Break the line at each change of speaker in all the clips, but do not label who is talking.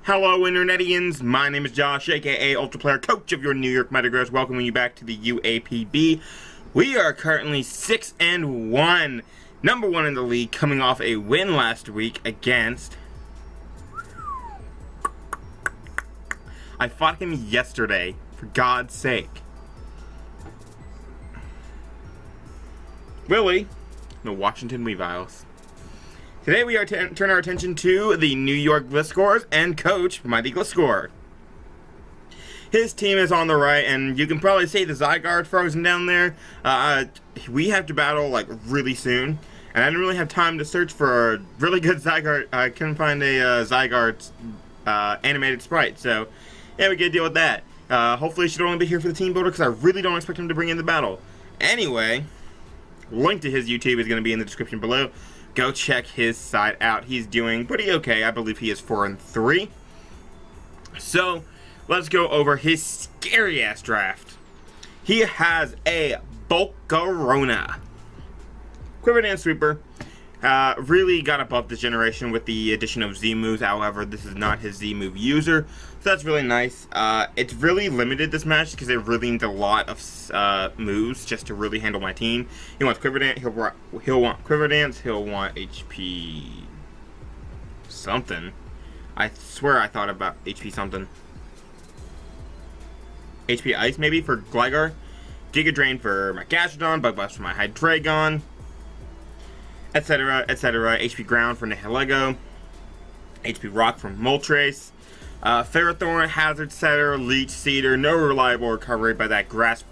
Hello Internetians, my name is Josh, aka Ultra Player Coach of your New York Metagross, welcoming you back to the UAPB. We are currently 6-1, number 1 in the league, coming off a win last week against... I fought him yesterday, for God's sake. Willie, the Washington Weaviles. Today we are turn our attention to the New York Gliscors and Coach Mighty Gliscor. His team is on the right, and you can probably see the Zygarde frozen down there. We have to battle like really soon, and I didn't really have time to search for a really good Zygarde. I couldn't find a Zygarde animated sprite, so yeah, we get to deal with that. Hopefully, he should only be here for the Teambuilder because I really don't expect him to bring in the battle. Anyway, link to his YouTube is going to be in the description below. Go check his side out. He's doing pretty okay. I believe he is 4-3. So, let's go over his scary-ass draft. He has a Volcarona. Quiver Dance Sweeper. Really got above this generation with the addition of Z-moves. However, this is not his Z-move user. So that's really nice. It's really limited this match because it really needs a lot of moves just to really handle my team. He wants Quiver Dance. He'll want Quiver Dance. He'll want HP something. I swear I thought about HP something. HP Ice maybe for Gligar. Giga Drain for my Gastrodon. Bug Bust for my Hydreigon. Etc. Etc. HP Ground for Nihilego. HP Rock for Moltres. Ferrothorn, Hazard Setter, Leech Seeder, no reliable recovery, but that Grass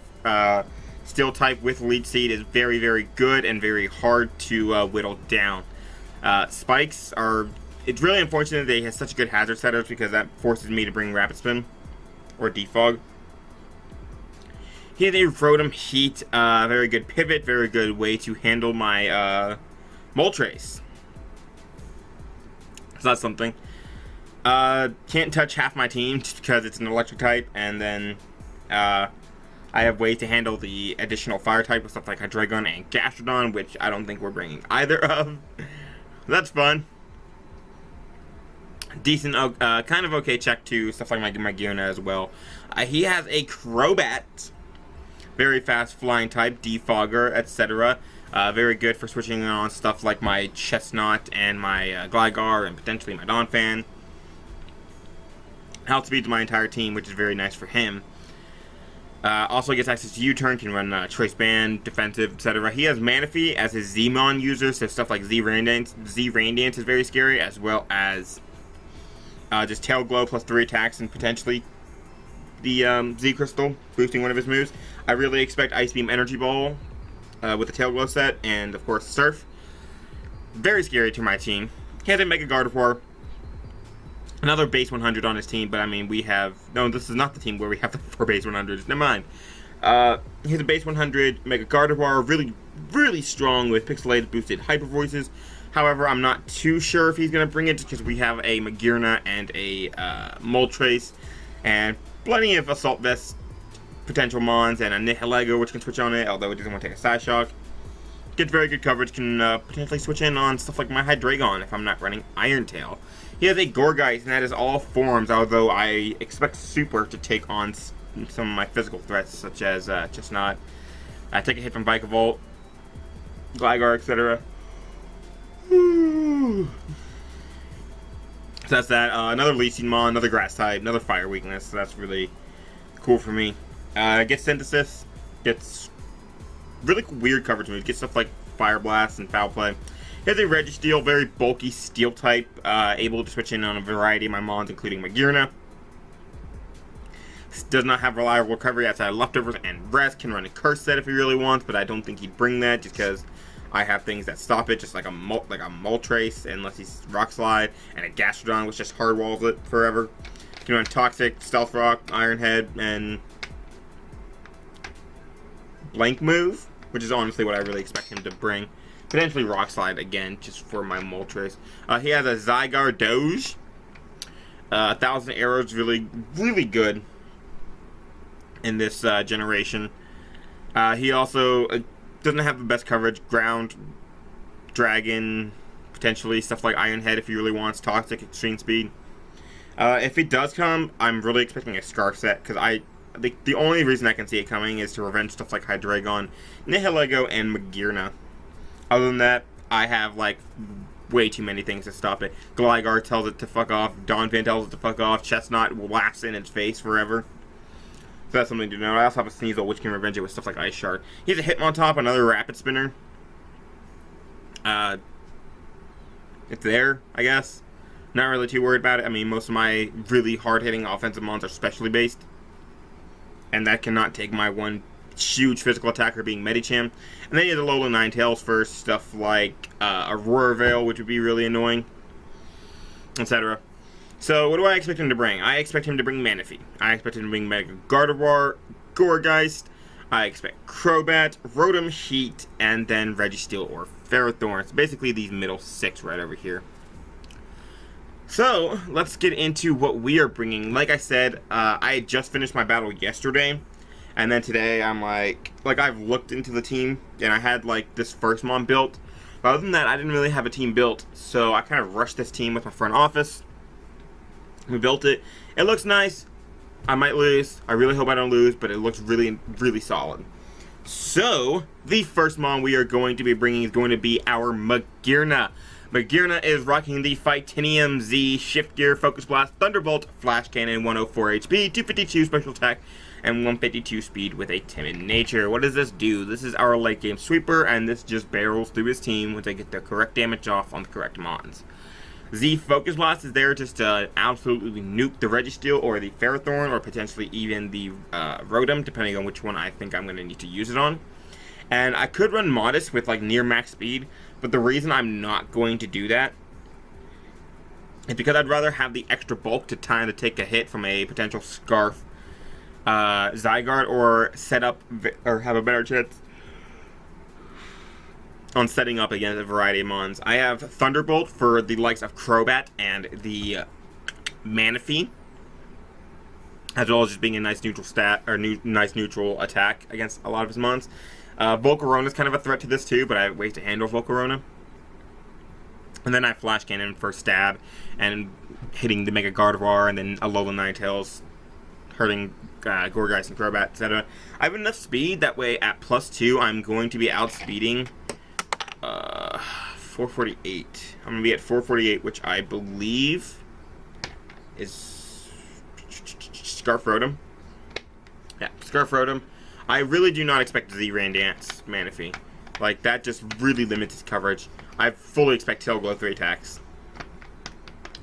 Steel type with Leech Seed is very, very good and very hard to whittle down. Spikes are, it's really unfortunate that he has such good Hazard Setters because that forces me to bring Rapid Spin or Defog. He has a Rotom Heat, very good pivot, very good way to handle my Moltres. So that's something. Can't touch half my team just because it's an electric type, and then I have ways to handle the additional fire type with stuff like Hydreigon and Gastrodon, which I don't think we're bringing either of. That's fun. Decent, kind of okay check to stuff like my Magearna as well. He has a Crobat, very fast flying type, Defogger, etc. Very good for switching on stuff like my Chestnut and my Gligar and potentially my Donphan. Outspeeds my entire team, which is very nice for him. Also gets access to U-Turn, can run Choice Band, Defensive, etc. He has Manaphy as his Z-Mon user, so stuff like Z-Rain Dance is very scary, as well as just Tail Glow plus 3 attacks and potentially the Z-Crystal, boosting one of his moves. I really expect Ice Beam Energy Ball with the Tail Glow set, and of course Surf. Very scary to my team. He has a Mega Gardevoir. Another base 100 on his team, but I mean, we have... No, this is not the team where we have the 4 base 100s. Never mind. He has a base 100 Mega Gardevoir, really, really strong with pixelated boosted Hyper Voices. However, I'm not too sure if he's going to bring it because we have a Magearna and a Moltres, and plenty of Assault Vest potential Mons, and a Nihilego, which can switch on it, although it doesn't want to take a Side Shock. Gets very good coverage, can potentially switch in on stuff like my Hydreigon if I'm not running Iron Tail. He has a Gourgeist, and that is all forms, although I expect Super to take on some of my physical threats, such as Chestnut. I take a hit from Vikavolt, Gligar, etc. So that's that. Another Leasing Mon, another Grass type, another Fire weakness, so that's really cool for me. Gets Synthesis, gets really weird coverage moves, gets stuff like Fire Blast and Foul Play. He has a Registeel, very bulky Steel type, able to switch in on a variety of my Mons, including Magearna. Does not have reliable recovery outside Leftovers and Rest. Can run a Curse set if he really wants, but I don't think he'd bring that just because I have things that stop it, just like a Moltres, unless he's Rock Slide, and a Gastrodon, which just hard walls it forever. Can run Toxic, Stealth Rock, Iron Head, and Blank Move, which is honestly what I really expect him to bring. Potentially Rock Slide again, just for my Moltres. He has a Zygarde Doge. 1,000 Arrows, really, really good in this generation. He also doesn't have the best coverage. Ground, Dragon, potentially stuff like Iron Head if he really wants. Toxic, Extreme Speed. If it does come, I'm really expecting a Scarf set, because the only reason I can see it coming is to revenge stuff like Hydreigon, Nihilego, and Magearna. Other than that, I have, like, way too many things to stop it. Gligar tells it to fuck off, Donphan tells it to fuck off, Chestnut will laughs in its face forever. So that's something to know. I also have a Sneasel, which can revenge it with stuff like Ice Shard. He's a Hitmontop, another Rapid Spinner. It's there, I guess. Not really too worried about it. I mean, most of my really hard-hitting offensive mons are specially based. And that cannot take my one huge physical attacker being Medicham. And then you have the Alolan Ninetales for stuff like Aurora Veil, which would be really annoying, etc. So, what do I expect him to bring? I expect him to bring Manaphy. I expect him to bring Mega Gardevoir, Gourgeist. I expect Crobat, Rotom, Heat, and then Registeel or Ferrothorn. So basically these middle 6 right over here. So, let's get into what we are bringing. Like I said, I had just finished my battle yesterday. And then today, I'm like I've looked into the team, and I had, like, this first mon built. But other than that, I didn't really have a team built. So, I kind of rushed this team with my front office. We built it. It looks nice. I might lose. I really hope I don't lose, but it looks really, really solid. So, the first mon we are going to be bringing is going to be our Magearna. Magearna is rocking the Fightinium Z Shift Gear, Focus Blast, Thunderbolt, Flash Cannon, 104 HP, 252 Special Attack, and 152 Speed with a Timid Nature. What does this do? This is our late game sweeper, and this just barrels through his team once they get the correct damage off on the correct mons. Z Focus Blast is there just to absolutely nuke the Registeel or the Ferrothorn, or potentially even the Rotom, depending on which one I think I'm going to need to use it on. And I could run Modest with like near max speed, but the reason I'm not going to do that is because I'd rather have the extra bulk to time to take a hit from a potential Scarf Zygarde, or set up or have a better chance on setting up against a variety of mons. I have Thunderbolt for the likes of Crobat and the Manaphy, as well as just being a nice neutral stat or nice neutral attack against a lot of his mons. Volcarona is kind of a threat to this too, but I have ways to handle Volcarona. And then I have Flash Cannon for stab and hitting the Mega Gardevoir, and then Alolan Ninetales hurting Gourgeist and Crobat, etc. I have enough speed that way at +2 I'm going to be outspeeding 448. I'm going to be at 448, which I believe is Scarf Rotom. Yeah, Scarf Rotom. I really do not expect Z-Rain Dance Manaphy. Like, that just really limits its coverage. I fully expect Tail Glow 3 attacks.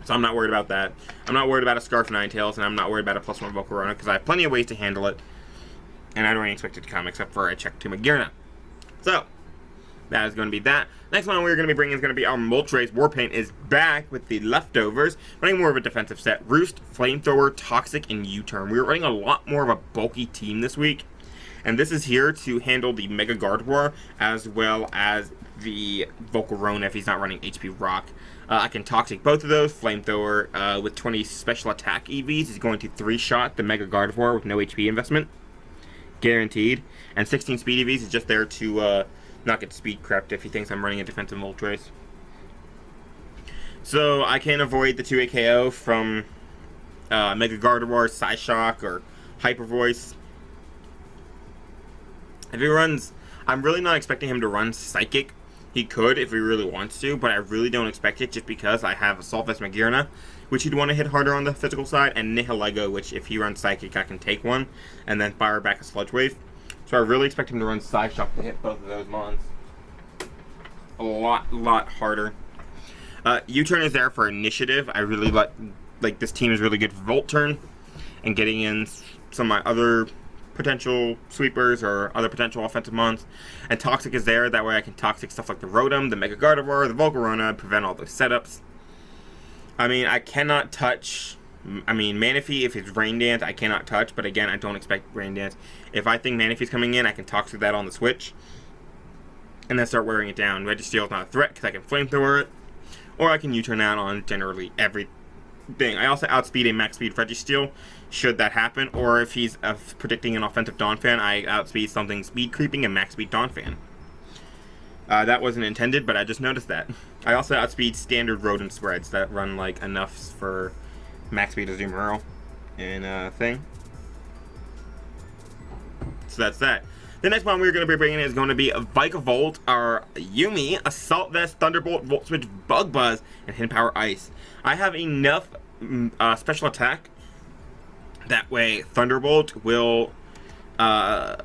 So I'm not worried about that. I'm not worried about a Scarf Ninetales, and I'm not worried about a +1 Volcarona, because I have plenty of ways to handle it. And I don't really expect it to come, except for a check to Magearna. So, that is going to be that. Next one we're going to be bringing is going to be our Moltres. Warpaint is back with the leftovers, running more of a defensive set. Roost, Flamethrower, Toxic, and U-Turn. We were running a lot more of a bulky team this week. And this is here to handle the Mega Gardevoir, as well as the Volcarona if he's not running HP Rock. I can Toxic both of those. Flamethrower with 20 special attack EVs is going to 3-shot the Mega Gardevoir with no HP investment. Guaranteed. And 16 speed EVs is just there to not get speed crept if he thinks I'm running a defensive Moltres. So I can avoid the 2 KO from Mega Gardevoir, Psyshock, or Hyper Voice. If he runs, I'm really not expecting him to run Psychic. He could if he really wants to, but I really don't expect it just because I have Assault Vest Magearna, which he'd want to hit harder on the physical side, and Nihilego, which if he runs Psychic, I can take one, and then fire back a Sludge Wave. So I really expect him to run Psyshock to hit both of those mons. A lot harder. U-Turn is there for initiative. I really like this team is really good for Volt Turn, and getting in some of my other potential sweepers or other potential offensive mons. And Toxic is there, that way I can Toxic stuff like the Rotom, the Mega Gardevoir, the Volcarona, prevent all those setups. I mean, I cannot touch, Manaphy, if it's Rain Dance, I cannot touch, but again, I don't expect Rain Dance. If I think Manaphy's coming in, I can Toxic that on the switch, and then start wearing it down. Registeel is not a threat, because I can Flamethrower it, or I can U-turn out on generally everything. I also outspeed a max speed Registeel, should that happen, or if he's predicting an offensive Donphan, I outspeed something speed creeping and max speed Donphan. That wasn't intended, but I just noticed that. I also outspeed standard Rotom spreads that run like enough for max speed of Zoomerl and thing. So that's that. The next one we're going to be bringing is going to be a Vikavolt, our Yumi, Assault Vest, Thunderbolt, Volt Switch, Bug Buzz, and Hidden Power Ice. I have enough special attack. That way, Thunderbolt will, I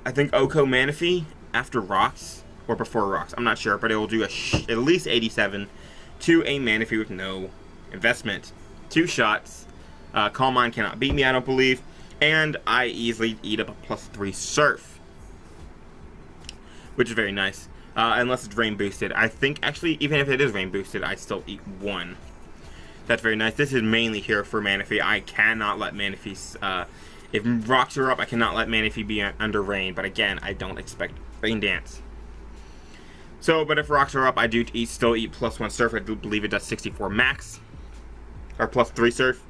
think, Oko Manaphy after rocks, or before rocks. I'm not sure, but it will do at least 87 to a Manaphy with no investment. 2 shots. Calm Mind cannot beat me, I don't believe. And I easily eat up a +3 Surf, which is very nice. Unless it's rain boosted. I think, actually, even if it is rain boosted, I still eat 1. That's very nice. This is mainly here for Manaphy. I cannot let Manaphy, if rocks are up, I cannot let Manaphy be under rain. But again, I don't expect Rain Dance. So, but if rocks are up, I do still eat +1 Surf. I do believe it does 64 max. Or +3 Surf.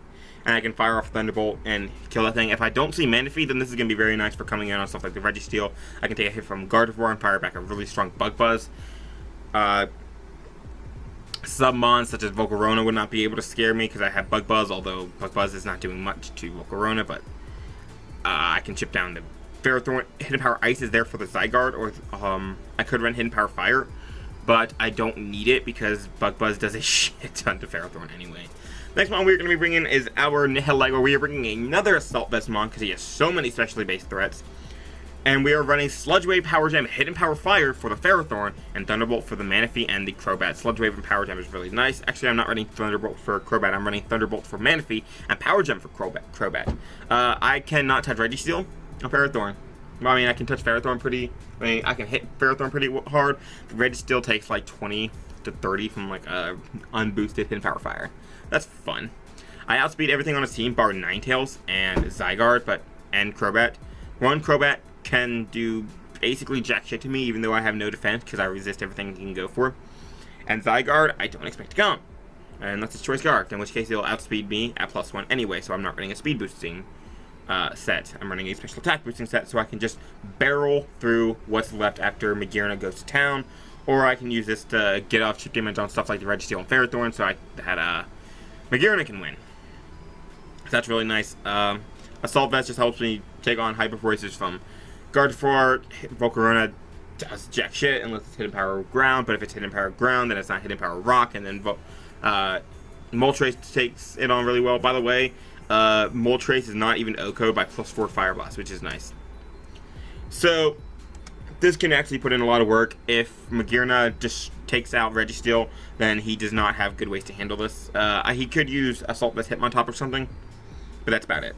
And I can fire off Thunderbolt and kill that thing. If I don't see Manaphy, then this is going to be very nice for coming in on stuff like the Registeel. I can take a hit from Gardevoir and fire back a really strong Bug Buzz. Submons such as Volcarona would not be able to scare me because I have Bug Buzz, although Bug Buzz is not doing much to Volcarona, but I can chip down the Ferrothorn. Hidden Power Ice is there for the Zygarde, or I could run Hidden Power Fire, but I don't need it because Bug Buzz does a shit ton to Ferrothorn anyway. Next one we're going to be bringing is our Nihilego. We are bringing another Assault Vest Mon because he has so many specially based threats. And we are running Sludge Wave, Power Gem, Hidden Power Fire for the Ferrothorn, and Thunderbolt for the Manaphy and the Crobat. Sludge Wave and Power Gem is really nice. Actually, I'm not running Thunderbolt for Crobat. I'm running Thunderbolt for Manaphy and Power Gem for Crobat. I cannot touch Registeel on Ferrothorn. Well, I mean, I can touch Ferrothorn I can hit Ferrothorn pretty hard. Registeel takes like 20 to 30 from like unboosted Hidden Power Fire. That's fun. I outspeed everything on his team, bar Ninetales and Zygarde, and Crobat. One Crobat can do basically jack shit to me, even though I have no defense, because I resist everything he can go for. And Zygarde, I don't expect to come. Unless it's Choice Guard, in which case he'll outspeed me at +1 anyway, so I'm not running a speed boosting set. I'm running a special attack boosting set, so I can just barrel through what's left after Magearna goes to town, or I can use this to get off chip damage on stuff like the Registeel and Ferrothorn, so that Magearna can win. So that's really nice. Assault Vest just helps me take on Hyper Voices from Gardevoir. Volcarona does jack shit unless it's Hidden Power Ground, but if it's Hidden Power Ground, then it's not Hidden Power Rock, and then Moltres takes it on really well. By the way, Moltres is not even OHKO'd by +4 Fire Blast, which is nice. So, this can actually put in a lot of work. If Magearna just takes out Registeel, then he does not have good ways to handle this. He could use Assault Vest Hitmontop or something, but that's about it.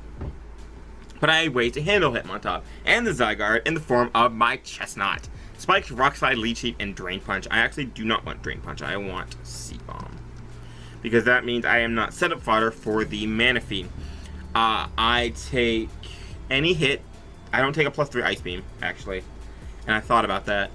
But I have ways to handle Hitmontop and the Zygarde in the form of my Chestnut. Spike, Rock Slide, Leech Seed, and Drain Punch. I actually do not want Drain Punch. I want Seed Bomb, because that means I am not setup fodder for the Manaphy. I take any hit. I don't take a +3 Ice Beam, actually. And I thought about that.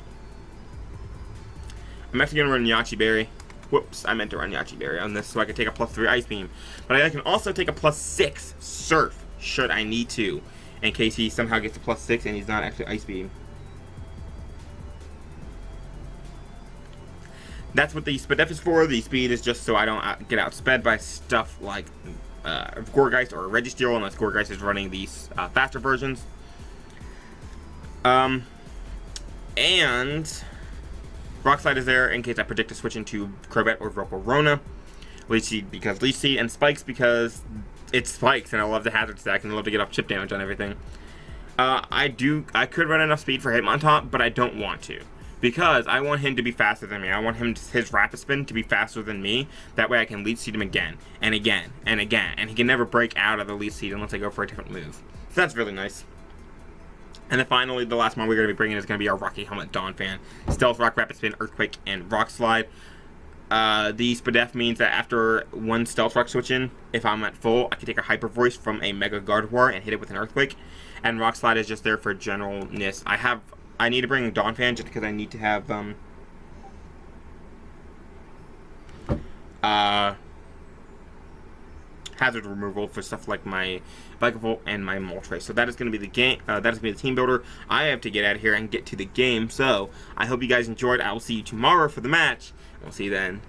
I'm actually going to run Yache Berry. Whoops, I meant to run Yache Berry on this so I could take a +3 Ice Beam. But I can also take a +6 Surf, should I need to, in case he somehow gets a +6 and he's not actually Ice Beam. That's what the Spadef is for. The speed is just so I don't get outsped by stuff like Gourgeist or Registeel, unless Gourgeist is running these faster versions. And Rock Slide is there in case I predict to switch into Crobat or Volcarona. Leech Seed because Leech Seed, and Spikes because it spikes and I love the hazard stack and I love to get off chip damage on everything. I could run enough speed for Hitmontop, but I don't want to, because I want him to be faster than me. I want his Rapid Spin to be faster than me. That way I can Leech Seed him again and again and again, and he can never break out of the Leech Seed unless I go for a different move. So that's really nice. And then finally, the last one we're going to be bringing is going to be our Rocky Helmet Donphan. Stealth Rock, Rapid Spin, Earthquake, and Rock Slide. The Spadef means that after one Stealth Rock switch in, if I'm at full, I can take a Hyper Voice from a Mega Gardevoir and hit it with an Earthquake. And Rock Slide is just there for generalness. I need to bring Donphan just because I need to have hazard removal for stuff like my Vikavolt and my Moltres. So that is going to be the game. That is going to be the team builder. I have to get out of here and get to the game. So I hope you guys enjoyed. I will see you tomorrow for the match. We'll see you then.